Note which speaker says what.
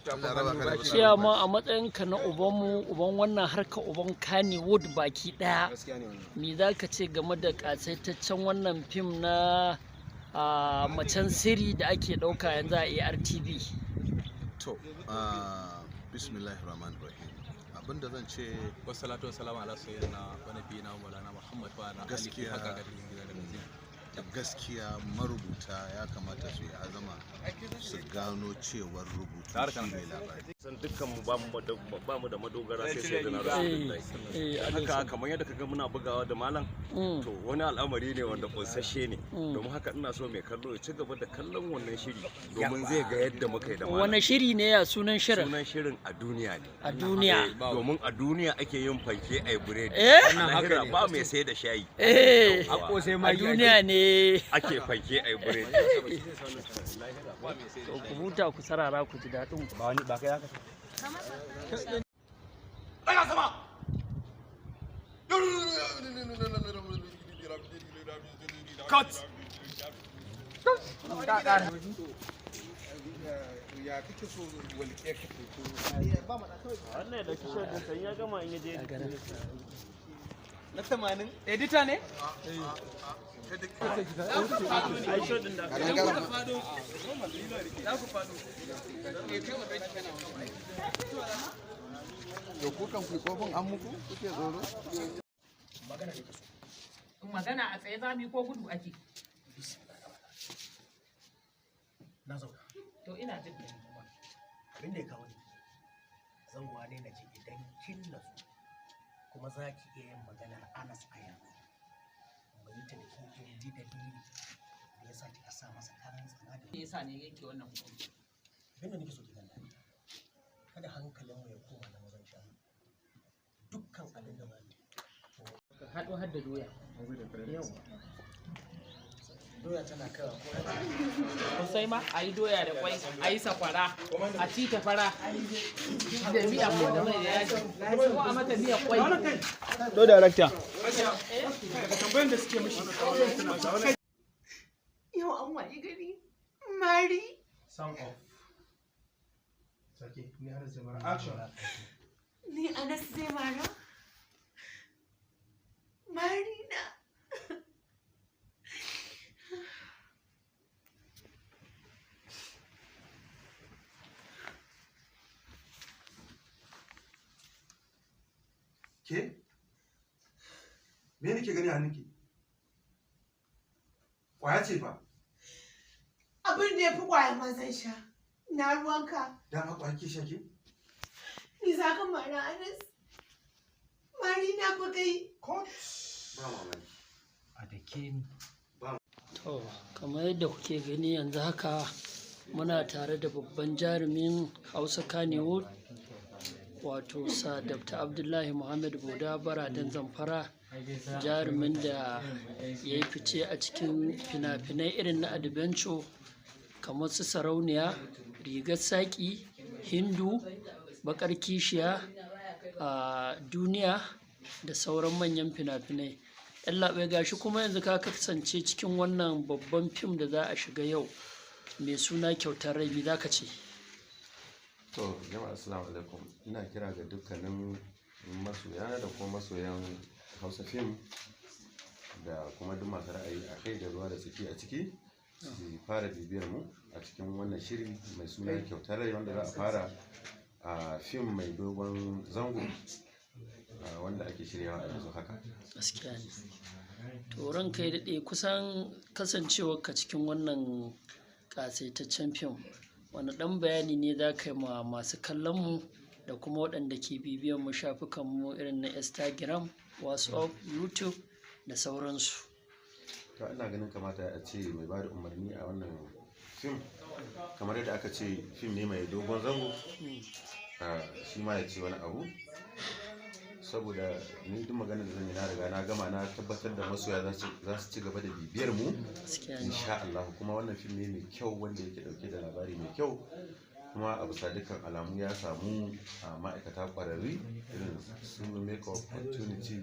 Speaker 1: Ciyama a matsayinka na ubanmu, uban wannan harka, uban Kannywood baki daya, me za ka ce game da kasaitaccen wannan fim na macen sirri da ake dauka yanzu a ARTV?
Speaker 2: To, bismillahirrahmanirrahim. Abinda zan ce,
Speaker 3: wassalatu wassalamu ala sayyidina wa nabiyina Maulana Muhammad wa ala alihi haqqa qadrihi.
Speaker 2: gaskiya marubuta ya kamata su yi azama su gano cewar rubutu shi ne labari.
Speaker 4: San dukkan mu ba mu da madogara sai da Rasulullahi. Haka kamar yadda kaga muna bugawa da malam, to wani al'amari ne wanda kunsashe ne. Domin haka ina so mai kallo ya ci gaba da kallon wannan shiri domin zai ga yadda muka yi da malam.
Speaker 1: Wani shiri ne ya sunan shirin?
Speaker 4: Sunan shirin A Duniya ne.
Speaker 1: A Duniya.
Speaker 4: Domin a duniya ake yin fanke ai buredi.
Speaker 1: Wannan
Speaker 4: haka ba mai sai da shayi.
Speaker 1: A duniya ne
Speaker 4: ake fanke ai buredi.
Speaker 1: Ku huta ku sarara ku ji daɗin ku.
Speaker 3: Ba wani ba kai haka.
Speaker 4: Daga sama. Cut.
Speaker 2: Ya kike so walƙe ka
Speaker 4: wannan da kishe da sai ya gama in yaje
Speaker 3: Na 80 edita ne?
Speaker 4: ai sho din da
Speaker 2: to ku kan ku kofin an muku kuke tsoro
Speaker 5: magana ne kaso magana a tsaye zami ko gudu ake na zauna to ina jin da abin da ya kawo ni zangowa ne na ce idan kin nasu kuma za ki iya yin maganar Anas a yanzu bai ta da kin ji dalili da yasa kika sa masa karan tsana da yasa ne yake wannan hukunci abin da nake so ki ganda kada hankalin mu ya koma da mazan shanu dukkan abin da ba ni ka hado har da doya doya tana kawa ko sai ma a yi doya da kwai a yi sakwara a ci ta fara da miya ko da mai da yaji ko a mata miya kwai
Speaker 3: Do director. Daga tambayan da suke mishi
Speaker 6: yau an waye gari mari
Speaker 3: sound off. Sake ni har zai mara action.
Speaker 6: ni Anas zai mara mari na
Speaker 7: Ke? Me nake gani a hannunki? Kwaya ce fa?
Speaker 6: abin da ya fi kwaya ma zan sha na ruwanka
Speaker 7: Dama kwaya ke sha ke?
Speaker 6: ni za ka mara Anas mari na fa kai
Speaker 7: Ba mamaki.
Speaker 5: a da ke ni
Speaker 1: To, kamar yadda kuke gani yanzu haka muna tare da babban jarumin Hausa Kannywood, wato sa Dr. Abdullahi Muhammad Boda Baradan Zamfara, jarumin da ya yi fice a cikin fina-finai irin na adventure kamar su Sarauniya, Rigar Saƙi, Hindu, Baƙar Kishiya, a Duniya da sauran manyan fina-finai. Yallaɓai gashi kuma yanzu ka kasance cikin wannan babban fim da za a shiga yau mai suna Kyautar Rai, za ka ce?
Speaker 8: To, jama'a assalamu alaikum. Ina kira ga dukkanin masoyana da kuma masoyan Hausa fim da kuma duk masu ra'ayi a kai da ruwa da tsaki a ciki su fara bibiyar mu a cikin wannan shiri mai suna Kyautar Rai, wanda za a fara a fim mai dogon zango wanda ake shiryawa a yanzu haka.
Speaker 1: Gaskiya ne. To ranka ya daɗe, kusan kasancewarka cikin wannan ƙasaitaccen fim, wani ɗan bayani ne za ka yi ma masu kallon mu da kuma waɗanda ke bibiyan mu shafukan mu irin na Instagram, WhatsApp, YouTube da sauransu?
Speaker 8: To ina ganin kamata a ce mai bada umarni a wannan fim, kamar yadda aka ce fim ne mai dogon zango, shi ma ya ce wani abu, saboda ni duk maganar da zan yi na riga na gama, na tabbatar da masoya za su ci gaba da bibiyar mu insha Allah. Kuma wannan fim ne mai kyau wanda yake dauke da labari mai kyau, kuma a bisa dukkan alamu ya samu ma'aikata kwararri irin su make-up, opportunity